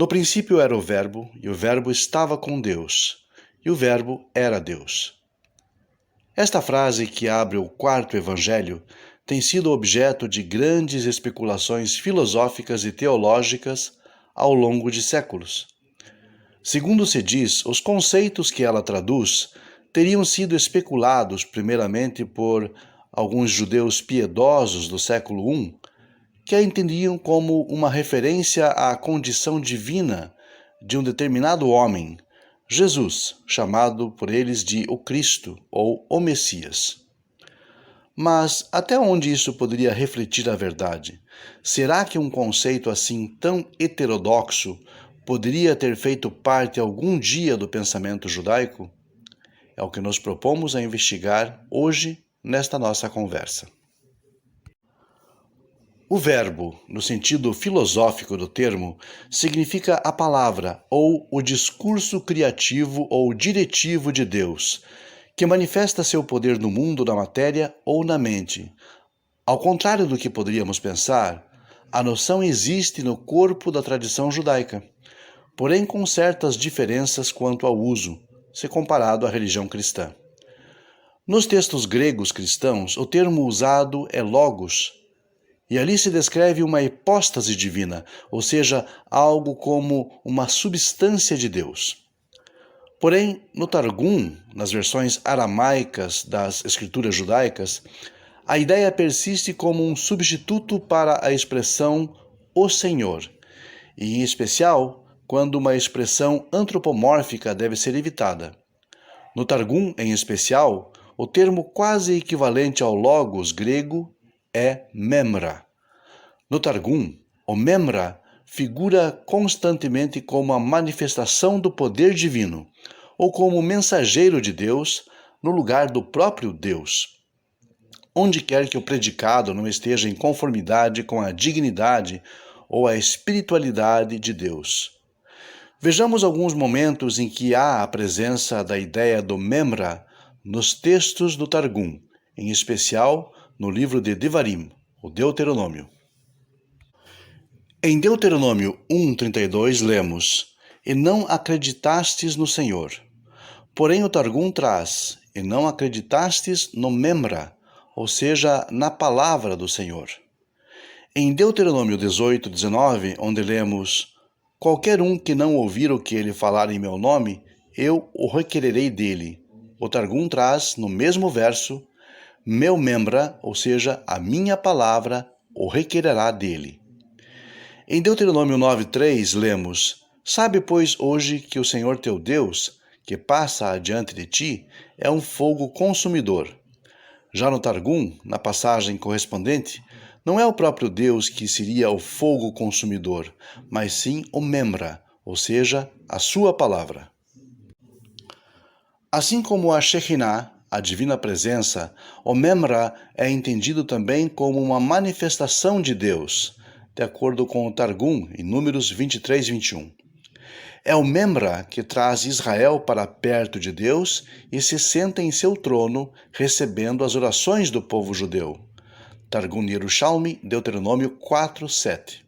No princípio era o Verbo, e o Verbo estava com Deus, e o Verbo era Deus. Esta frase, que abre o quarto evangelho, tem sido objeto de grandes especulações filosóficas e teológicas ao longo de séculos. Segundo se diz, os conceitos que ela traduz teriam sido especulados primeiramente por alguns judeus piedosos do século I, que a entendiam como uma referência à condição divina de um determinado homem, Jesus, chamado por eles de o Cristo ou o Messias. Mas até onde isso poderia refletir a verdade? Será que um conceito assim tão heterodoxo poderia ter feito parte algum dia do pensamento judaico? É o que nos propomos a investigar hoje nesta nossa conversa. O verbo, no sentido filosófico do termo, significa a palavra ou o discurso criativo ou diretivo de Deus, que manifesta seu poder no mundo da matéria ou na mente. Ao contrário do que poderíamos pensar, a noção existe no corpo da tradição judaica, porém com certas diferenças quanto ao uso, se comparado à religião cristã. Nos textos gregos cristãos, o termo usado é logos, e ali se descreve uma hipóstase divina, ou seja, algo como uma substância de Deus. Porém, no Targum, nas versões aramaicas das escrituras judaicas, a ideia persiste como um substituto para a expressão o Senhor, e em especial quando uma expressão antropomórfica deve ser evitada. No Targum, em especial, o termo quase equivalente ao logos grego é memra. No Targum, o memra figura constantemente como a manifestação do poder divino, ou como mensageiro de Deus no lugar do próprio Deus. Onde quer que o predicado não esteja em conformidade com a dignidade ou a espiritualidade de Deus. Vejamos alguns momentos em que há a presença da ideia do memra nos textos do Targum, em especial no livro de Devarim, o Deuteronômio. Em Deuteronômio 1:32 lemos: "E não acreditastes no Senhor." Porém o Targum traz: "E não acreditastes no memra", ou seja, na palavra do Senhor. Em Deuteronômio 18:19, onde lemos: "Qualquer um que não ouvir o que ele falar em meu nome, eu o requererei dele." O Targum traz, no mesmo verso, "meu memra", ou seja, a minha palavra, o requererá dele. Em Deuteronômio 9:3 lemos: "Sabe, pois, hoje que o Senhor teu Deus, que passa adiante de ti, é um fogo consumidor." Já no Targum, na passagem correspondente, não é o próprio Deus que seria o fogo consumidor, mas sim o memra, ou seja, a sua palavra. Assim como a Shekhinah, a divina presença, o memra é entendido também como uma manifestação de Deus, de acordo com o Targum, em Números 23:21. É o memra que traz Israel para perto de Deus e se senta em seu trono, recebendo as orações do povo judeu. Targum Yerushalmi, Deuteronômio 4:7.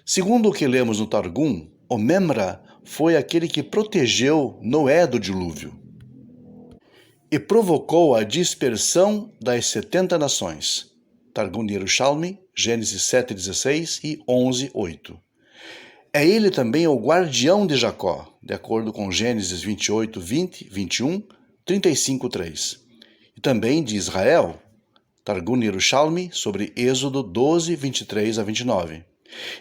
Segundo o que lemos no Targum, o memra foi aquele que protegeu Noé do dilúvio e provocou a dispersão das 70 nações. Targum Yerushalmi, Gênesis 7:16 e 11:8. É ele também o guardião de Jacó, de acordo com Gênesis 28:20, 21, 35:3. E também de Israel, Targum Yerushalmi, sobre Êxodo 12:23 a 29.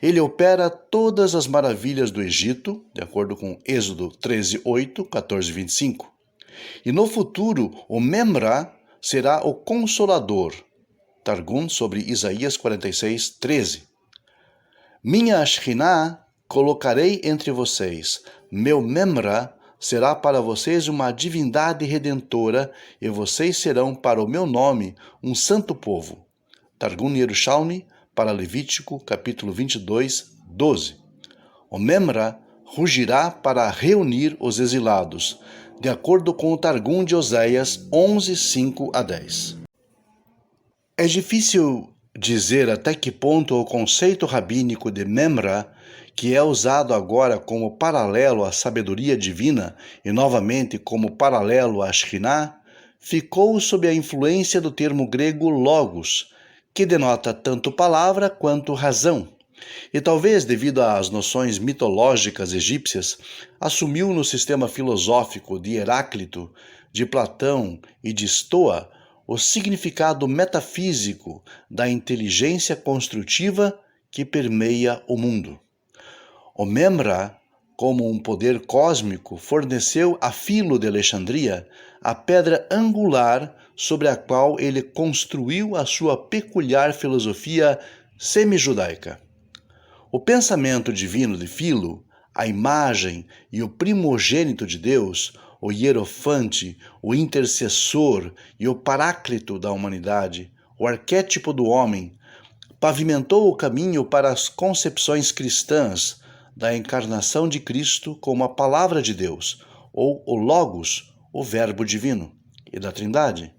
Ele opera todas as maravilhas do Egito, de acordo com Êxodo 13:8, 14:25. E no futuro, o memra será o consolador, Targum sobre Isaías 46:13. Minha Shekhinah colocarei entre vocês, meu memra será para vocês uma divindade redentora, e vocês serão para o meu nome um santo povo. Targum Yerushalmi, para Levítico, capítulo 22:12. O memra rugirá para reunir os exilados, de acordo com o Targum de Oséias 11:5 a 10. É difícil dizer até que ponto o conceito rabínico de Memra, que é usado agora como paralelo à sabedoria divina e novamente como paralelo à Shekhinah, ficou sob a influência do termo grego logos, que denota tanto palavra quanto razão. E talvez, devido às noções mitológicas egípcias, assumiu no sistema filosófico de Heráclito, de Platão e de Estoa o significado metafísico da inteligência construtiva que permeia o mundo. O Memra, como um poder cósmico, forneceu a Filo de Alexandria a pedra angular sobre a qual ele construiu a sua peculiar filosofia semi-judaica. O pensamento divino de Filo, a imagem e o primogênito de Deus, o hierofante, o intercessor e o paráclito da humanidade, o arquétipo do homem, pavimentou o caminho para as concepções cristãs da encarnação de Cristo como a palavra de Deus, ou o Logos, o Verbo divino, e da Trindade.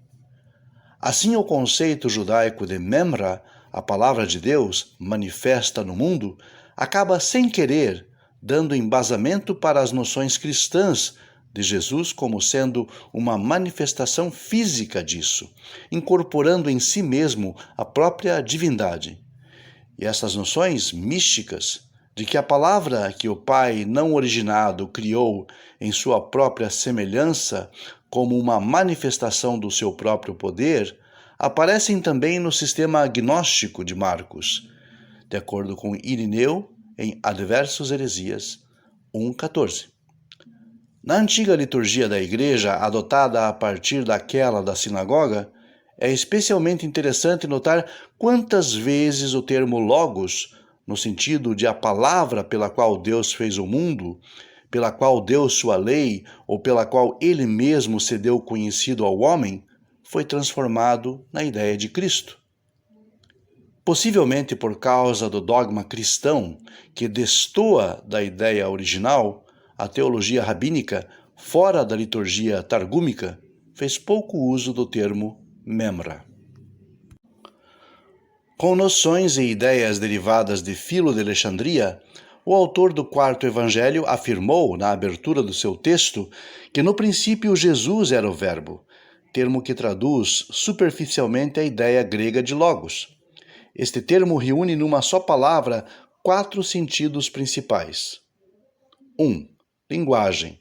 Assim, o conceito judaico de Memra, a palavra de Deus manifesta no mundo, acaba sem querer dando embasamento para as noções cristãs de Jesus como sendo uma manifestação física disso, incorporando em si mesmo a própria divindade. E essas noções místicas de que a palavra que o Pai não originado criou em sua própria semelhança como uma manifestação do seu próprio poder, aparecem também no sistema agnóstico de Marcos, de acordo com Irineu em Adversos Heresias 1,14. Na antiga liturgia da Igreja, adotada a partir daquela da sinagoga, é especialmente interessante notar quantas vezes o termo logos, no sentido de a palavra pela qual Deus fez o mundo, pela qual deu sua lei ou pela qual ele mesmo se deu conhecido ao homem, foi transformado na ideia de Cristo. Possivelmente por causa do dogma cristão que destoa da ideia original, a teologia rabínica, fora da liturgia targúmica, fez pouco uso do termo Memra. Com noções e ideias derivadas de Filo de Alexandria, o autor do quarto evangelho afirmou, na abertura do seu texto, que no princípio Jesus era o Verbo, termo que traduz superficialmente a ideia grega de logos. Este termo reúne numa só palavra 4 sentidos principais. 1. Linguagem.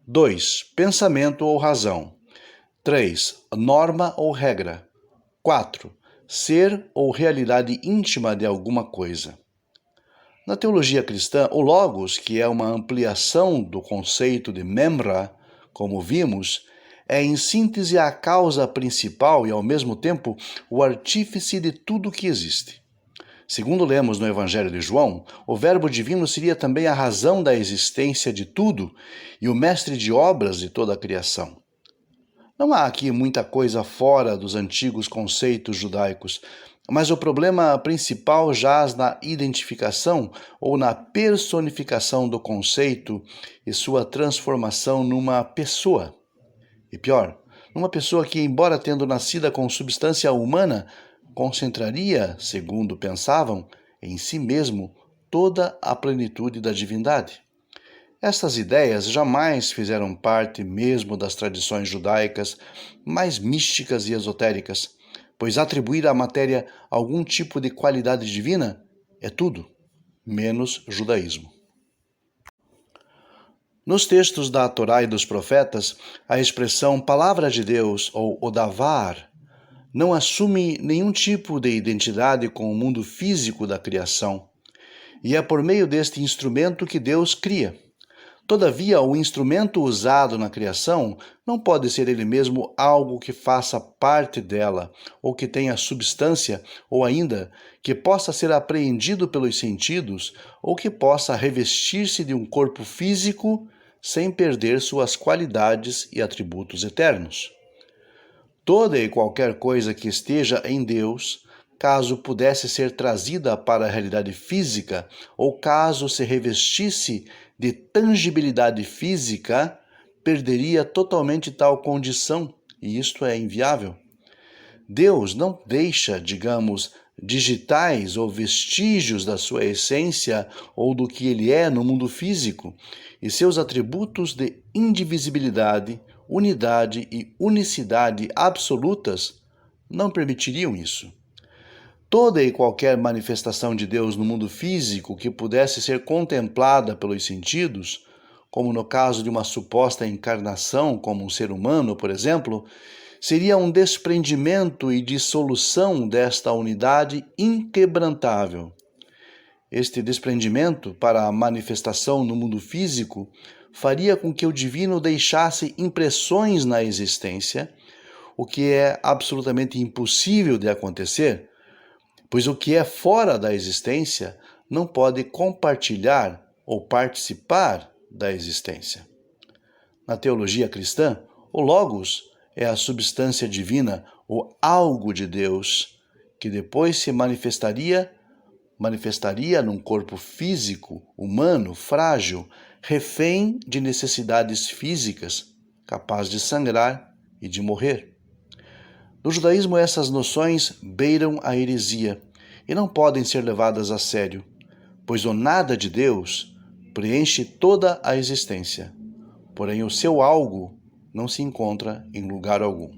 2. Pensamento ou razão. 3. Norma ou regra. 4. Ser ou realidade íntima de alguma coisa. Na teologia cristã, o Logos, que é uma ampliação do conceito de Memra, como vimos, é em síntese a causa principal e, ao mesmo tempo, o artífice de tudo que existe. Segundo lemos no Evangelho de João, o Verbo divino seria também a razão da existência de tudo e o mestre de obras de toda a criação. Não há aqui muita coisa fora dos antigos conceitos judaicos, mas o problema principal jaz na identificação ou na personificação do conceito e sua transformação numa pessoa. E pior, numa pessoa que, embora tendo nascido com substância humana, concentraria, segundo pensavam, em si mesmo toda a plenitude da divindade. Estas ideias jamais fizeram parte mesmo das tradições judaicas mais místicas e esotéricas, pois atribuir à matéria algum tipo de qualidade divina é tudo, menos judaísmo. Nos textos da Torá e dos profetas, a expressão palavra de Deus ou odavar não assume nenhum tipo de identidade com o mundo físico da criação, e é por meio deste instrumento que Deus cria. Todavia, o instrumento usado na criação não pode ser ele mesmo algo que faça parte dela, ou que tenha substância, ou ainda que possa ser apreendido pelos sentidos, ou que possa revestir-se de um corpo físico sem perder suas qualidades e atributos eternos. Toda e qualquer coisa que esteja em Deus, caso pudesse ser trazida para a realidade física, ou caso se revestisse de tangibilidade física, perderia totalmente tal condição, e isto é inviável. Deus não deixa, digamos, digitais ou vestígios da sua essência ou do que ele é no mundo físico, e seus atributos de indivisibilidade, unidade e unicidade absolutas não permitiriam isso. Toda e qualquer manifestação de Deus no mundo físico que pudesse ser contemplada pelos sentidos, como no caso de uma suposta encarnação como um ser humano, por exemplo, seria um desprendimento e dissolução desta unidade inquebrantável. Este desprendimento para a manifestação no mundo físico faria com que o divino deixasse impressões na existência, o que é absolutamente impossível de acontecer, pois o que é fora da existência não pode compartilhar ou participar da existência. Na teologia cristã, o Logos é a substância divina, o algo de Deus, que depois se manifestaria num corpo físico, humano, frágil, refém de necessidades físicas, capaz de sangrar e de morrer. No judaísmo, essas noções beiram a heresia e não podem ser levadas a sério, pois o nada de Deus preenche toda a existência, porém o seu algo não se encontra em lugar algum.